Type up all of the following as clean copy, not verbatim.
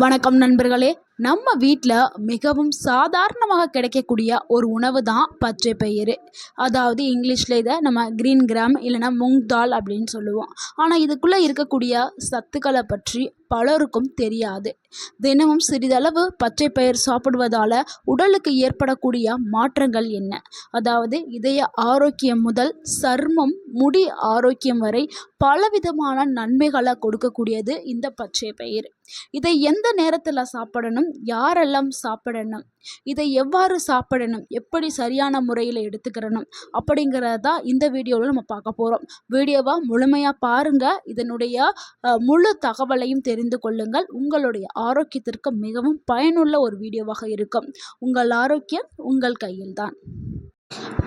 வணக்கம் நண்பர்களே. நம்ம வீட்டில் மிகவும் சாதாரணமாக கிடைக்கக்கூடிய ஒரு உணவு தான் பச்சை பயிறு. அதாவது இங்கிலீஷில் இதை நம்ம கிரீன் கிராம் இல்லைன்னா மூங் தால் அப்படின்னு சொல்லுவோம். ஆனால் இதுக்குள்ளே இருக்கக்கூடிய சத்துக்களை பற்றி பலருக்கும் தெரியாது. தினமும் சிறிதளவு பச்சை பயிர் சாப்பிடுவதால் உடலுக்கு ஏற்படக்கூடிய மாற்றங்கள் என்ன? அதாவது இதய ஆரோக்கியம் முதல் சர்மம் முடி ஆரோக்கியம் வரை பலவிதமான நன்மைகளை கொடுக்கக்கூடியது இந்த பச்சை பயிர். இதை எந்த நேரத்தில் சாப்பிடணும், யாரெல்லாம் சாப்பிடணும், இதை எவ்வாறு சாப்பிடணும், எப்படி சரியான முறையில் எடுத்துக்கிறணும் அப்படிங்கிறத இந்த வீடியோவில் நம்ம பார்க்க போகிறோம். வீடியோவை முழுமையாக பாருங்கள். இதனுடைய முழு தகவலையும் தெரிந்து கொள்ளுங்கள். உங்களுடைய ஆரோக்கியத்திற்கு மிகவும் பயனுள்ள ஒரு வீடியோவாக இருக்கும். உங்கள் ஆரோக்கியம் உங்கள் கையில்தான்.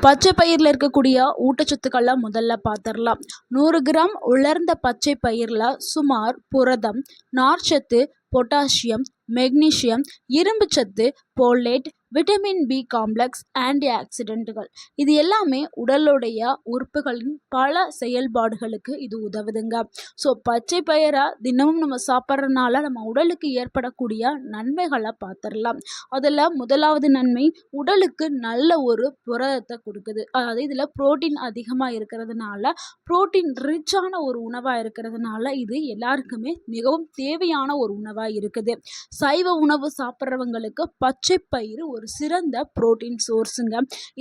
பச்சை பயிரில் இருக்கக்கூடிய ஊட்டச்சத்துக்களை முதல்ல பார்த்துடலாம். 100 கிராம் உலர்ந்த பச்சை பயிரில் சுமார் புரதம், நார்ச்சத்து, பொட்டாசியம், மெக்னீசியம், இரும்புச்சத்து, folate, vitamin B complex, anti ஆக்சிடென்ட்டுகள் இது எல்லாமே உடலுடைய உறுப்புகளின் பல செயல்பாடுகளுக்கு இது உதவுதுங்க. ஸோ பச்சை பயிரை தினமும் நம்ம சாப்பிட்றதுனால நம்ம உடலுக்கு ஏற்படக்கூடிய நன்மைகளை பார்த்துடலாம். அதில் முதலாவது நன்மை, உடலுக்கு நல்ல ஒரு புரதத்தை கொடுக்குது. அதாவது இதில் புரோட்டீன் அதிகமாக இருக்கிறதுனால, புரோட்டீன் ரிச்சான ஒரு உணவாக இருக்கிறதுனால இது எல்லாருக்குமே மிகவும் தேவையான ஒரு உணவாக இருக்குது. சைவ உணவு சாப்பிட்றவங்களுக்கு பச்சை பயிறு ஒரு சிறந்த புரோட்டீன் சோர்ஸுங்க.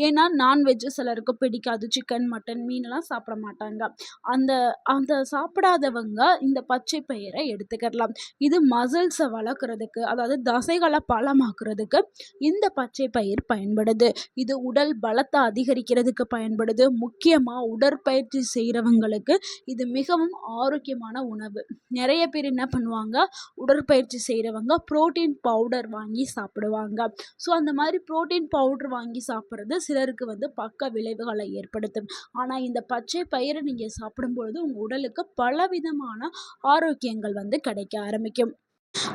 ஏன்னா நான்வெஜ்ஜு சிலருக்கு பிடிக்காது, சிக்கன் மட்டன் மீனெல்லாம் சாப்பிட மாட்டாங்க. அந்த அந்த சாப்பிடாதவங்க இந்த பச்சை பயிரை எடுத்துக்கலாம். இது மசில்ஸை வளர்க்குறதுக்கு, அதாவது தசைகளை பலமாக்குறதுக்கு இந்த பச்சை பயிர் பயன்படுது. இது உடல் பலத்தை அதிகரிக்கிறதுக்கு பயன்படுது. முக்கியமாக உடற்பயிற்சி செய்கிறவங்களுக்கு இது மிகவும் ஆரோக்கியமான உணவு. நிறைய பேர் என்ன பண்ணுவாங்க, உடற்பயிற்சி செய்கிறவங்க புரோட்டீன் பவுடர் வாங்கி சாப்பிடுவாங்க. ஸோ அந்த மாதிரி புரோட்டீன் பவுடர் வாங்கி சாப்பிட்றது சிலருக்கு பக்க விளைவுகளை ஏற்படுத்தும். ஆனால் இந்த பச்சை பயிரை நீங்கள் சாப்பிடும்பொழுது உங்கள் உடலுக்கு பலவிதமான ஆரோக்கியங்கள் கிடைக்க ஆரம்பிக்கும்.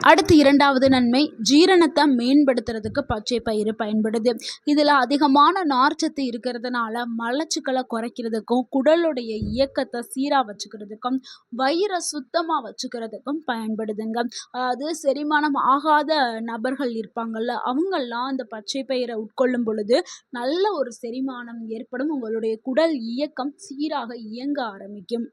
அடுத்து இரண்டாவது நன்மை, ஜீரணத்தை மேம்படுத்துறதுக்கு பச்சை பயிறு பயன்படுது. இதில் அதிகமான நார்ச்சத்து இருக்கிறதுனால மலச்சிக்கலை குறைக்கிறதுக்கும், குடலுடைய இயக்கத்தை சீராக வச்சுக்கிறதுக்கும், வயிறை சுத்தமாக வச்சுக்கிறதுக்கும் பயன்படுதுங்க. அதாவது செரிமானம் ஆகாத நபர்கள் இருப்பாங்கள்ல, அவங்கெல்லாம் அந்த பச்சை பயிரை உட்கொள்ளும் பொழுது நல்ல ஒரு செரிமானம் ஏற்படும். உங்களுடைய குடல் இயக்கம் சீராக இயங்க ஆரம்பிக்கும்.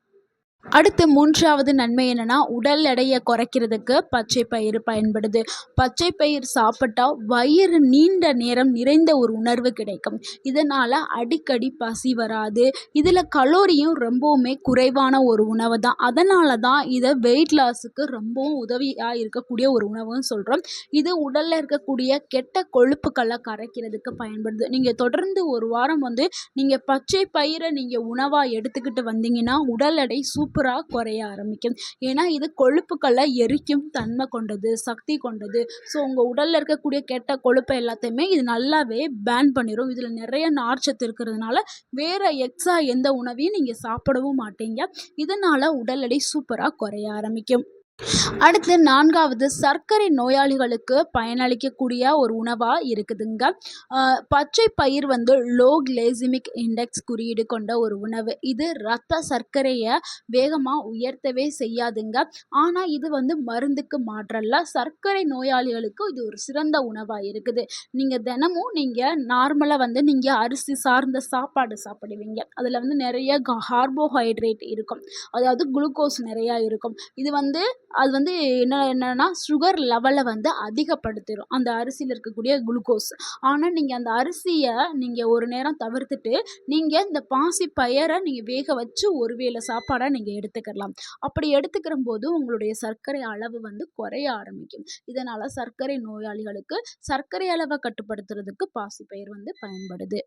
அடுத்து மூன்றாவது நன்மை என்னென்னா, உடல் எடையை குறைக்கிறதுக்கு பச்சை பயிறு பயன்படுது. பச்சை பயிர் சாப்பிட்டா வயிறு நீண்ட நேரம் நிறைந்த ஒரு உணர்வு கிடைக்கும். இதனால் அடிக்கடி பசி வராது. இதில் கலோரியும் ரொம்பவுமே குறைவான ஒரு உணவு தான். அதனால தான் இதை வெயிட் லாஸுக்கு ரொம்பவும் உதவியாக இருக்கக்கூடிய ஒரு உணவுன்னு சொல்கிறோம். இது உடலில் இருக்கக்கூடிய கெட்ட கொழுப்புக்களை கரைக்கிறதுக்கு பயன்படுது. நீங்கள் தொடர்ந்து ஒரு வாரம் நீங்கள் பச்சை பயிரை நீங்கள் உணவாக எடுத்துக்கிட்டு வந்தீங்கன்னா உடல் எடை சூப்பராக குறைய ஆரம்பிக்கும். ஏன்னா இது கொழுப்புக்களை எரிக்கும் தன்மை கொண்டது, சக்தி கொண்டது. ஸோ உங்கள் உடலில் இருக்கக்கூடிய கெட்ட கொழுப்பை எல்லாத்தையுமே இது நல்லாவே பேன் பண்ணிடும். இதில் நிறைய நார்ச்சத்து இருக்கிறதுனால வேறு எக்ஸ்ட்ரா எந்த உணவையும் நீங்கள் சாப்பிடவும் மாட்டீங்க. இதனால் உடல் எடை சூப்பராக குறைய ஆரம்பிக்கும். அடுத்து நான்காவது, சர்க்கரை நோயாளிகளுக்கு பயனளிக்கக்கூடிய ஒரு உணவாக இருக்குதுங்க. பச்சை பயிர் லோ கிளைசிமிக் இண்டெக்ஸ் குறியீடு கொண்ட ஒரு உணவு. இது இரத்த சர்க்கரையை வேகமாக உயர்த்தவே செய்யாதுங்க. ஆனால் இது மருந்துக்கு மாற்றல்ல. சர்க்கரை நோயாளிகளுக்கு இது ஒரு சிறந்த உணவாக இருக்குது. நீங்கள் தினமும் நீங்கள் நார்மலாக நீங்கள் அரிசி சார்ந்த சாப்பாடு சாப்பிடுவீங்க. அதில் நிறைய கார்போஹைட்ரேட் இருக்கும், அதாவது குளுக்கோஸ் நிறையா இருக்கும். இது அது என்னன்னா சுகர் லெவலை அதிகப்படுத்திடும், அந்த அரிசியில் இருக்கக்கூடிய குளுக்கோஸ். ஆனால் நீங்கள் அந்த அரிசியை நீங்கள் ஒரு நேரம் தவிர்த்துட்டு நீங்கள் இந்த பாசி பயிரை நீங்கள் வேக வச்சு ஒரு வேளை சாப்பாடாக நீங்கள் எடுத்துக்கலாம். அப்படி எடுத்துக்கிற போது உங்களுடைய சர்க்கரை அளவு குறைய ஆரம்பிக்கும். இதனால் சர்க்கரை நோயாளிகளுக்கு சர்க்கரை அளவை கட்டுப்படுத்துறதுக்கு பாசி பயிர் பயன்படுது.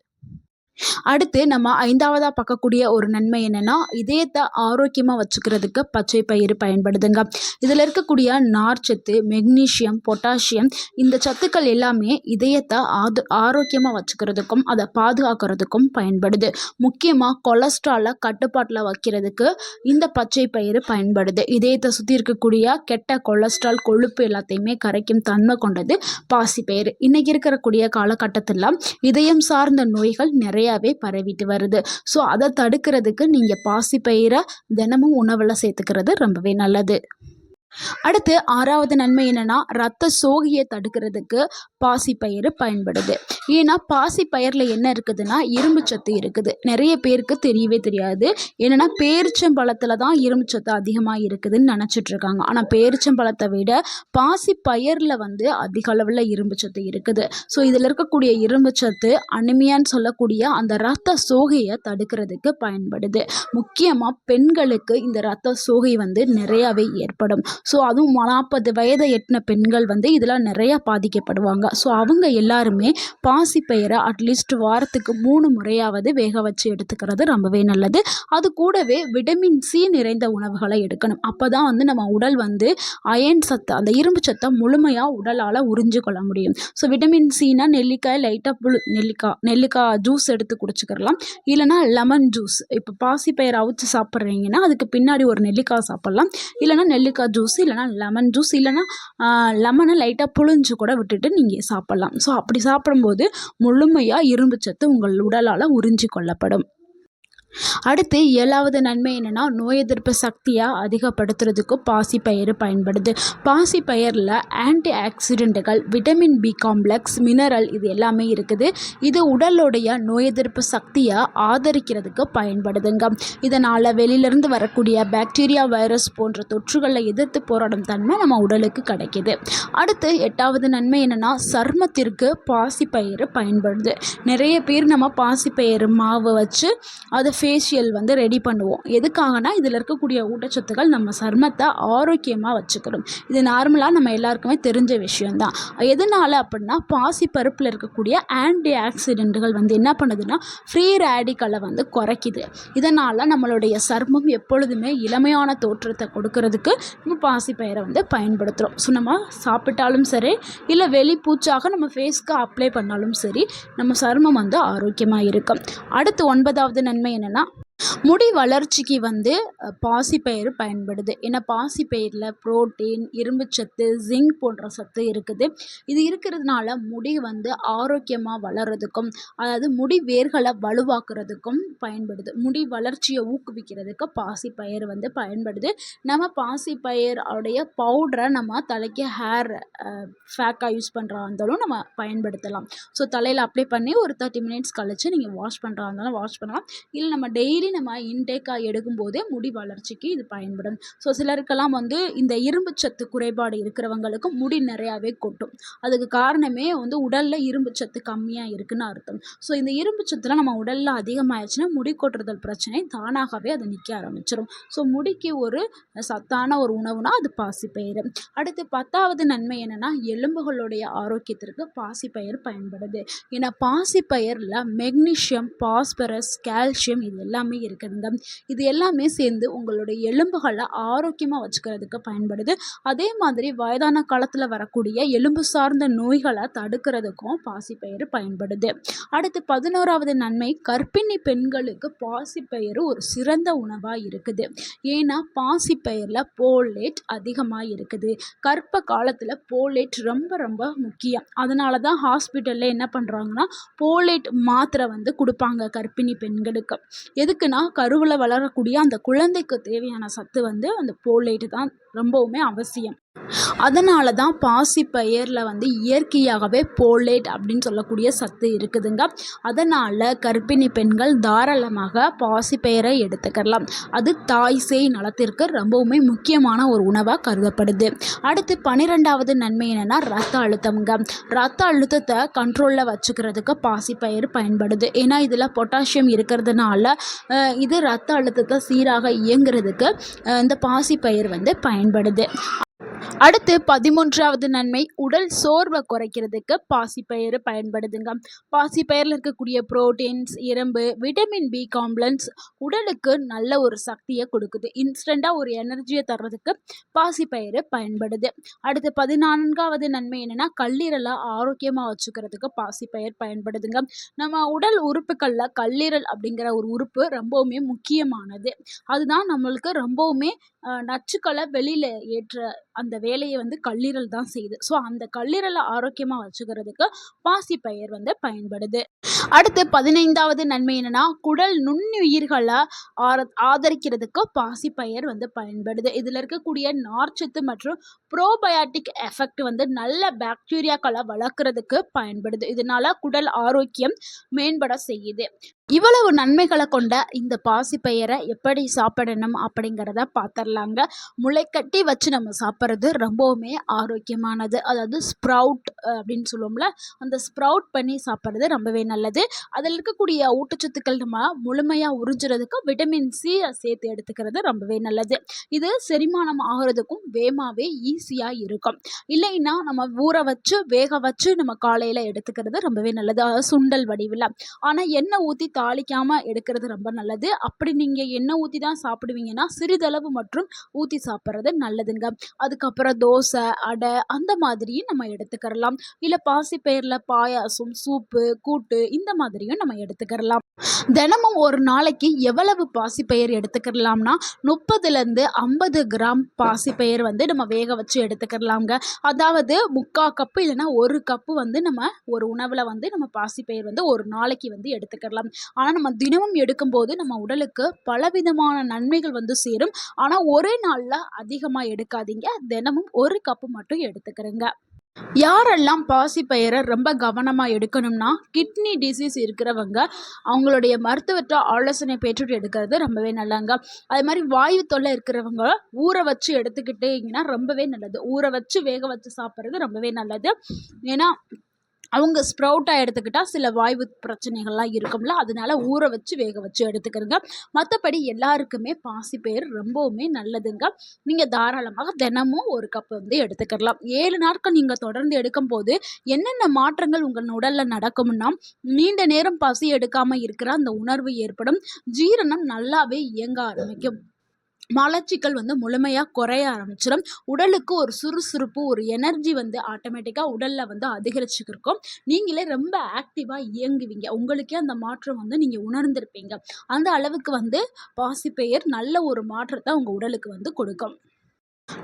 அடுத்து நம்ம ஐந்தாவதாக பார்க்கக்கூடிய ஒரு நன்மை என்னென்னா, இதயத்தை ஆரோக்கியமாக வச்சுக்கிறதுக்கு பச்சை பயிறு பயன்படுதுங்க. இதில் இருக்கக்கூடிய நார்ச்சத்து, மெக்னீசியம், பொட்டாசியம் இந்த சத்துக்கள் எல்லாமே இதயத்தை ஆரோக்கியமாக வச்சுக்கிறதுக்கும் அதை பாதுகாக்கிறதுக்கும் பயன்படுது. முக்கியமாக கொலஸ்ட்ராலை கட்டுப்பாட்டில் வைக்கிறதுக்கு இந்த பச்சை பயிறு பயன்படுது. இதயத்தை சுற்றி இருக்கக்கூடிய கெட்ட கொலஸ்ட்ரால் கொழுப்பு எல்லாத்தையுமே கரைக்கும் தன்மை கொண்டது பாசிப்பயிறு. இன்றைக்கி இருக்கக்கூடிய காலகட்டத்தில் இதயம் சார்ந்த நோய்கள் நிறையாவே பரவிட்டு வருது. ஸோ அதை தடுக்கிறதுக்கு நீங்கள் பாசிப்பயிரை தினமும் உணவில் சேர்த்துக்கிறது ரொம்பவே நல்லது. அடுத்து 6வது நன்மை என்னன்னா, ரத்த சோகையை தடுக்கிறதுக்கு பாசிப்பயிறு பயன்படுது. ஏன்னா பாசிப்பயிர்ல என்ன இருக்குதுன்னா, இரும்பு சத்து இருக்குது. நிறைய பேருக்கு தெரியவே தெரியாது. என்னன்னா பேரிச்சம்பழத்துல தான் இரும்பு சத்து அதிகமா இருக்குதுன்னு நினைச்சிட்டு இருக்காங்க. ஆனா பேரிச்சம்பழத்தை விட பாசிப்பயிர்ல வந்து அதிக அளவுல இரும்பு சத்து இருக்குது. ஸோ இதில் இருக்கக்கூடிய இரும்பு சத்து அனிமியான்னு சொல்லக்கூடிய அந்த ரத்த சோகையை தடுக்கிறதுக்கு பயன்படுது. முக்கியமாக பெண்களுக்கு இந்த ரத்த சோகை வந்து நிறையாவே ஏற்படும். ஸோ அதுவும் 40 வயதை எட்டின பெண்கள் வந்து இதில் நிறையா பாதிக்கப்படுவாங்க. ஸோ அவங்க எல்லாருமே பாசிப்பயிரை அட்லீஸ்ட் வாரத்துக்கு 3 முறையாவது வேக வச்சு எடுத்துக்கிறது ரொம்பவே நல்லது. அது கூடவே விட்டமின் சி நிறைந்த உணவுகளை எடுக்கணும். அப்போ தான் வந்து நம்ம உடல் வந்து அயன் சத்து அந்த இரும்பு சத்தை முழுமையாக உடலால் உறிஞ்சு கொள்ள முடியும். ஸோ விட்டமின் சினா நெல்லிக்காய் லைட்டாக நெல்லிக்காய் ஜூஸ் எடுத்து குடிச்சுக்கிறலாம். இல்லைனா லெமன் ஜூஸ். இப்போ பாசிப்பயிரை அவிச்சு சாப்பிட்றீங்கன்னா அதுக்கு பின்னாடி ஒரு நெல்லிக்காய் சாப்பிட்லாம். இல்லைனா நெல்லிக்காய் ஜூஸ், இல்லைனா லெமன் ஜூஸ், இல்லைனா லெமனை லைட்டாக புழிஞ்சு கூட விட்டுட்டு நீங்கள் சாப்பிட்லாம். ஸோ அப்படி சாப்பிடும்போது முழுமையாக இரும்பு சத்து உங்கள் உடலால் உறிஞ்சி கொள்ளப்படும். அடுத்து 7வது நன்மை என்னென்னா, நோய் எதிர்ப்பு சக்தியை அதிகப்படுத்துறதுக்கு பாசிப்பயிறு பயன்படுது. பாசிப்பயிரில் ஆன்டி ஆக்சிடென்ட்டுகள், விட்டமின் பி காம்ப்ளெக்ஸ், மினரல் இது எல்லாமே இருக்குது. இது உடலுடைய நோய் எதிர்ப்பு சக்தியை ஆதரிக்கிறதுக்கு பயன்படுதுங்க. இதனால் வெளியிலேருந்து வரக்கூடிய பாக்டீரியா, வைரஸ் போன்ற தொற்றுகளை எதிர்த்து போராடும் தன்மை நம்ம உடலுக்கு கிடைக்கிது. அடுத்து 8வது நன்மை என்னென்னா, சருமத்திற்கு பாசிப்பயிறு பயன்படுது. நிறைய பேர் நம்ம பாசிப்பயிறு மாவு வச்சு அதை ஃபேஷியல் வந்து ரெடி பண்ணுவோம். எதுக்காகனா இதில் இருக்கக்கூடிய ஊட்டச்சத்துக்கள் நம்ம சருமத்தை ஆரோக்கியமாக வச்சுக்கிறோம். இது நார்மலாக நம்ம எல்லாருக்குமே தெரிஞ்ச விஷயந்தான். எதனால் அப்படின்னா பாசிப்பருப்பில் இருக்கக்கூடிய ஆன்டி ஆக்சிடென்ட்டுகள் வந்து என்ன பண்ணுதுன்னா ஃப்ரீ ரேடிக்கலை வந்து குறைக்குது. இதனால் நம்மளுடைய சருமம் எப்பொழுதுமே இளமையான தோற்றத்தை கொடுக்கறதுக்கு நம்ம பாசிப்பயிரை வந்து பயன்படுத்துகிறோம். ஸோ நம்ம சாப்பிட்டாலும் சரி, இல்லை வெளிப்பூச்சாக நம்ம ஃபேஸ்க்கு அப்ளை பண்ணாலும் சரி, நம்ம சருமம் வந்து ஆரோக்கியமாக இருக்கும். அடுத்து 9வது நன்மை என்னென்னா, முடி வளர்ச்சிக்கு வந்து பாசிப்பயிறு பயன்படுது. ஏன்னா பாசிப்பயிரில் புரோட்டீன், இரும்புச்சத்து, ஜிங்க் போன்ற சத்து இருக்குது. இது இருக்கிறதுனால முடி வந்து ஆரோக்கியமாக வளர்கிறதுக்கும், அதாவது முடி வேர்களை வலுவாக்குறதுக்கும் பயன்படுது. முடி வளர்ச்சியை ஊக்குவிக்கிறதுக்கு பாசிப்பயிறு வந்து பயன்படுது. நம்ம பாசிப்பயிரோடைய பவுடரை நம்ம தலைக்கு ஹேர் ஃபேக்காக யூஸ் பண்ணுறா இருந்தாலும் நம்ம பயன்படுத்தலாம். ஸோ தலையில் அப்ளை பண்ணி ஒரு 30 மினிட்ஸ் கழித்து நீங்கள் வாஷ் பண்ணுறா இருந்தாலும் வாஷ் பண்ணலாம். இல்லை நம்ம டெய்லி நம்ம இன்டேக்காக எடுக்கும்போதே முடி வளர்ச்சிக்கு இது பயன்படும். ஸோ சிலருக்கெல்லாம் வந்து இந்த இரும்பு சத்து குறைபாடு இருக்கிறவங்களுக்கு முடி நிறையாவே கொட்டும். அதுக்கு காரணமே வந்து உடலில் இரும்பு சத்து கம்மியாக இருக்குன்னு அர்த்தம். ஸோ இந்த இரும்பு சத்துலாம் நம்ம உடலில் அதிகமாகிடுச்சுன்னா முடி கொட்டுறதல் பிரச்சனை தானாகவே அது நிற்க ஆரம்பிச்சிடும். ஸோ முடிக்கு ஒரு சத்தான ஒரு உணவுனா அது பாசிப்பயிறு. அடுத்து 10வது நன்மை என்னென்னா, எலும்புகளுடைய ஆரோக்கியத்திற்கு பாசிப்பயிறு பயன்படுது. ஏன்னா பாசிப்பயிரில் மெக்னீஷியம், பாஸ்பரஸ், கால்சியம் இது எல்லாமே இருக்குதுங்க. இது எல்லாமே சேர்ந்து உங்களுடைய எலும்புகளை ஆரோக்கியமாக வச்சுக்கிறதுக்கு பயன்படுது. அதே மாதிரி வயதான காலத்தில் வரக்கூடிய எலும்பு சார்ந்த நோய்களை தடுக்கிறதுக்கும் பாசிப்பயிறு பயன்படுது. அடுத்து 11வது நன்மை, கர்ப்பிணி பெண்களுக்கு பாசிப்பயிறு ஒரு சிறந்த உணவாக இருக்குது. ஏன்னா பாசிப்பயிரில் போலேட் அதிகமாக இருக்குது. கர்ப்ப காலத்தில் போலேட் ரொம்ப ரொம்ப முக்கியம். அதனால தான் ஹாஸ்பிட்டலில் என்ன பண்ணுறாங்கன்னா போலேட் மாத்திரை வந்து கொடுப்பாங்க கர்ப்பிணி பெண்களுக்கு. எதுக்குன்னா கருவில் வளரக்கூடிய அந்த குழந்தைக்கு தேவையான சத்து வந்து அந்த போலேட்டு தான் ரொம்பவுமே அவசியம். அதனால தான் பாசிப்பயிரில் வந்து இயற்கையாகவே போலேட் அப்படின்னு சொல்லக்கூடிய சத்து இருக்குதுங்க. அதனால் கர்ப்பிணி பெண்கள் தாராளமாக பாசிப்பயிரை எடுத்துக்கலாம். அது தாய் சேய் நலத்திற்கு ரொம்பவுமே முக்கியமான ஒரு உணவாக கருதப்படுது. அடுத்து 12வது நன்மை என்னென்னா, ரத்த அழுத்தம்ங்க. ரத்த அழுத்தத்தை கண்ட்ரோலில் வச்சுக்கிறதுக்கு பாசிப்பயிறு பயன்படுது. ஏன்னா இதில் பொட்டாசியம் இருக்கிறதுனால இது ரத்த அழுத்தத்தை சீராக இயங்குறதுக்கு இந்த பாசிப்பயிறு வந்து பயன்படுது. அடுத்து 13வது நன்மை, உடல் சோர்வை குறைக்கிறதுக்கு பாசிப்பயிறு பயன்படுதுங்க. பாசிப்பயிரில் இருக்கக்கூடிய புரோட்டீன்ஸ், இரும்பு, விட்டமின் பி காம்ப்ளெக்ஸ் உடலுக்கு நல்ல ஒரு சக்தியை கொடுக்குது. இன்ஸ்டண்ட்டாக ஒரு எனர்ஜியை தர்றதுக்கு பாசிப்பயிறு பயன்படுது. அடுத்து 14வது நன்மை என்னென்னா, கல்லீரலை ஆரோக்கியமாக வச்சுக்கிறதுக்கு பாசிப்பயிர் பயன்படுதுங்க. நம்ம உடல் உறுப்புகளில் கல்லீரல் அப்படிங்கிற ஒரு உறுப்பு ரொம்பவுமே முக்கியமானது. அதுதான் நம்மளுக்கு ரொம்பவுமே நச்சுக்களை வெளியில் அந்த வேலையை வந்து கல்லீரல் தான் செய்யுது. ஸோ அந்த கல்லீரலை ஆரோக்கியமாக வச்சுக்கிறதுக்கு பாசிப்பயிர் வந்து பயன்படுது. அடுத்து 15வது நன்மை என்னன்னா, குடல் நுண்ணுயிர்களை ஆதரிக்கிறதுக்கு பாசிப்பயிர் வந்து பயன்படுது. இதில் இருக்கக்கூடிய நார்ச்சத்து மற்றும் ப்ரோபயாட்டிக் எஃபெக்ட் வந்து நல்ல பாக்டீரியாக்களை வளர்க்குறதுக்கு பயன்படுது. இதனால குடல் ஆரோக்கியம் மேம்பட செய்யுது. இவ்வளவு நன்மைகளை கொண்ட இந்த பாசிப்பயிரை எப்படி சாப்பிடணும் அப்படிங்கிறத பார்த்துடலாங்க. முளைக்கட்டி வச்சு நம்ம சாப்பிட்றது ரொம்பவுமே ஆரோக்கியமானது. அதாவது ஸ்ப்ரவுட் அப்படின்னு சொல்லுவோம்ல, அந்த ஸ்ப்ரவுட் பண்ணி சாப்பிட்றது ரொம்பவே நல்லது. அதில் இருக்கக்கூடிய ஊட்டச்சத்துக்கள் நம்ம முழுமையாக உறிஞ்சுறதுக்கு விட்டமின் சி சேர்த்து எடுத்துக்கிறது ரொம்பவே நல்லது. இது செரிமானம் ஆகிறதுக்கும் வேகமாகவே ஈஸியாக இருக்கும். இல்லைன்னா நம்ம ஊற வச்சு வேக வச்சு நம்ம காலையில் எடுத்துக்கிறது ரொம்பவே நல்லது. அதாவது சுண்டல் வடிவில். ஆனால் எண்ணெய் ஊற்றி தாளிக்காமல் எடுக்கிறது ரொம்ப நல்லது. அப்படி நீங்கள் எண்ணெய் ஊற்றி தான் சாப்பிடுவீங்கன்னா சிறிதளவு மற்றும் ஊற்றி சாப்பிட்றது நல்லதுங்க. அதுக்கப்புறம் தோசை, அடை அந்த மாதிரியும் நம்ம எடுத்துக்கிறலாம். இல்லை பாசிப்பயிரில் பாயாசம், சூப்பு, கூட்டு இந்த மாதிரியும் நம்ம எடுத்துக்கிறலாம். தினமும் ஒரு நாளைக்கு எவ்வளவு பாசிப்பயிர் எடுத்துக்கிறலாம்னா 30லேருந்து 50 கிராம் பாசிப்பயிர் வந்து நம்ம வேக வச்சு எடுத்துக்கிறலாங்க. அதாவது 3/4 கப்பு இல்லைன்னா 1 கப்பு வந்து நம்ம ஒரு உணவில் வந்து நம்ம பாசிப்பயிர் வந்து ஒரு நாளைக்கு வந்து எடுத்துக்கிறலாம். ஆனால் நம்ம தினமும் எடுக்கும்போது நம்ம உடலுக்கு பலவிதமான நன்மைகள் வந்து சேரும். ஆனால் ஒரே நாளில் அதிகமாக எடுக்காதீங்க. தினமும் 1 கப்பு மட்டும் எடுத்துக்கிறேங்க. யாரெல்லாம் பாசிப்பயிரை ரொம்ப கவனமாக எடுக்கணும்னா, கிட்னி டிசீஸ் இருக்கிறவங்க அவங்களுடைய மருத்துவர்கிட்ட ஆலோசனை பெற்றுட்டு எடுக்கிறது ரொம்பவே நல்லங்க. அது மாதிரி வாயு தொல்லை இருக்கிறவங்க ஊற வச்சு எடுத்துக்கிட்டீங்கன்னா ரொம்பவே நல்லது. ஊற வச்சு வேக வச்சு சாப்பிட்றது ரொம்பவே நல்லது. ஏன்னா அவங்க ஸ்ப்ரவுட்டாக எடுத்துக்கிட்டால் சில வாய்வு பிரச்சனைகள்லாம் இருக்கும்ல, அதனால ஊற வச்சு வேக வச்சு எடுத்துக்கிறங்க. மற்றபடி எல்லாருக்குமே பாசிப்பயிர் ரொம்பவுமே நல்லதுங்க. நீங்கள் தாராளமாக தினமும் 1 கப் வந்து எடுத்துக்கலாம். 7 நாட்கள் நீங்கள் தொடர்ந்து எடுக்கும்போது என்னென்ன மாற்றங்கள் உங்கள் உடலில் நடக்கும்னா, நீண்ட நேரம் பசி எடுக்காமல் இருக்கிற அந்த உணர்வு ஏற்படும். ஜீரணம் நல்லாவே இயங்க ஆரம்பிக்கும். மலச்சிக்கல் வந்து முழுமையாக குறைய ஆரம்பிச்சிடும். உடலுக்கு ஒரு சுறுசுறுப்பு, ஒரு எனர்ஜி வந்து ஆட்டோமேட்டிக்காக உடலில் வந்து அதிகரிச்சுக்கிருக்கும். நீங்களே ரொம்ப ஆக்டிவாக இயங்குவீங்க. உங்களுக்கே அந்த மாற்றம் வந்து நீங்கள் உணர்ந்திருப்பீங்க. அந்த அளவுக்கு வந்து பாசிப்பயிர் நல்ல ஒரு மாற்றத்தை உங்கள் உடலுக்கு வந்து கொடுக்கும்.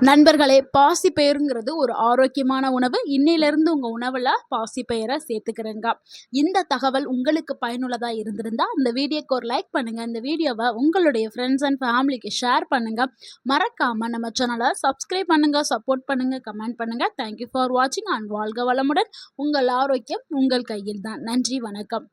நண்பர்களே, பாசிப்பயிறுங்கிறது ஒரு ஆரோக்கியமான உணவு. இன்னையிலேருந்து உங்கள் உணவில் பாசிப்பயிரை சேர்த்துக்கிறேங்க. இந்த தகவல் உங்களுக்கு பயனுள்ளதாக இருந்திருந்தா இந்த வீடியோக்கு ஒரு லைக் பண்ணுங்கள். இந்த வீடியோவை உங்களுடைய ஃப்ரெண்ட்ஸ் அண்ட் ஃபேமிலிக்கு ஷேர் பண்ணுங்கள். மறக்காமல் நம்ம சேனலை சப்ஸ்கிரைப் பண்ணுங்கள், சப்போர்ட் பண்ணுங்கள், கமெண்ட் பண்ணுங்கள். தேங்க்யூ ஃபார் வாட்சிங் அண்ட் வாழ்க வளமுடன். உங்கள் ஆரோக்கியம் உங்கள் கையில் தான். நன்றி, வணக்கம்.